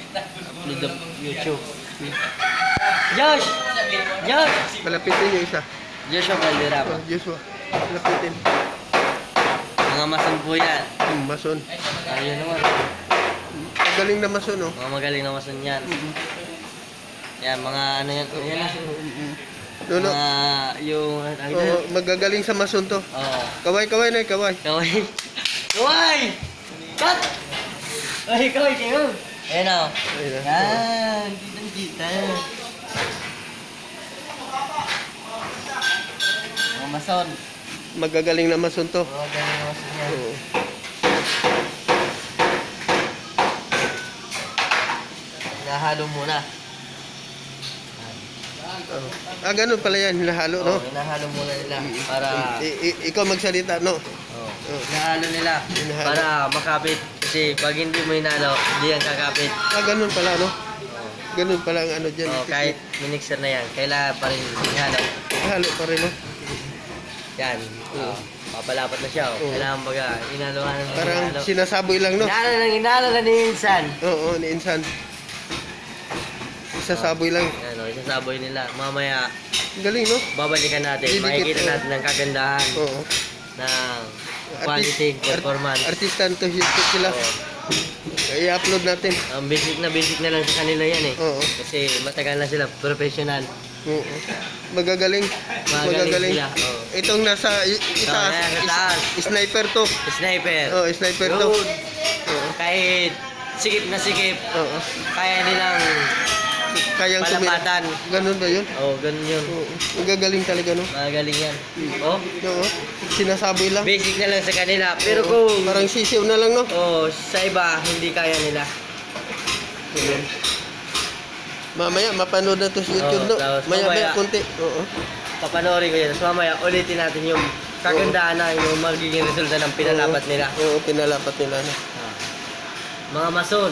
Upload of YouTube. Josh! Josh! Palapitin yung isa. Joshua Caldera po. Joshua. Palapitin. Mga mason po yan. Mason. Ayun naman. Magaling na mason, oh. Mga magaling na mason yan. Yan, mga ano yan. Yan na. Lolo. Mga yung... Oo, magagaling sa mason to. Oo. Kaway na, kaway. Kaway! Kaway! Cut! Ay, kaway kayo! Ayan o. Ayun na. Yan! Kita-kita. Mga mason. Magagaling na mason to. Mga magaling na mason yan. Oo. Hinahalo muna. Ah, ganun pala yan, hinahalo, no? Oo, hinahalo muna nila para... Ikaw magsalita, no? Oo. Oo. Hinahalo nila Hinahalo. para makapit. Kasi pag hindi mo hinalo, hindi yan kakapit. Ah, ganun pala, no? Oo. Ganun pala ang ano dyan. Oo, kahit minixer na yan, kailangan pa rin hinalo. Halo pa rin, no? Yan. Oo. Papalapat na siya. Oo. Kailangan baga, hinaluhan ng Parang hinalo. sinasaboy lang, no? Hinalo na ni Insan. Oo, ni Insan. Isasaboy lang. Yan o, isasaboy nila. Mamaya, Galing, no? babalikan natin. Didikit, Makikita oo. natin ang kagandahan Oo. ng quality, performance. Artistan to sila. Oo. I-upload natin. Ang basic na lang sa kanila yan eh. Oo. Kasi matagal na sila, professional. Oo. Magagaling. Magagaling sila. Oo. Itong nasa itaas. yan, sa taas. Sniper to. Sniper. Oo, sniper to. Good. Oo. Kahit sikip na sikip, Oo. kaya nilang Kayang palapatan. Ganun ba yun? Oo, ganun yun. Oo. Magagaling talaga, no? Magaling yan. Oh, Oo. Sinasaboy lang. basic na lang sa kanila. Pero Oo. kung Parang sisiw na lang, no? sa iba, hindi kaya nila. Ganun. Mamaya, mapanood na to sa YouTube, Oo, no? tapos Maya, mamaya- konti. Oo. Papanoorin ko yan. Tapos mamaya, ulitin natin yung kagandahan na yung magiging resulta ng pinalapat nila. Oo, pinalapat nila, no? Mga mason,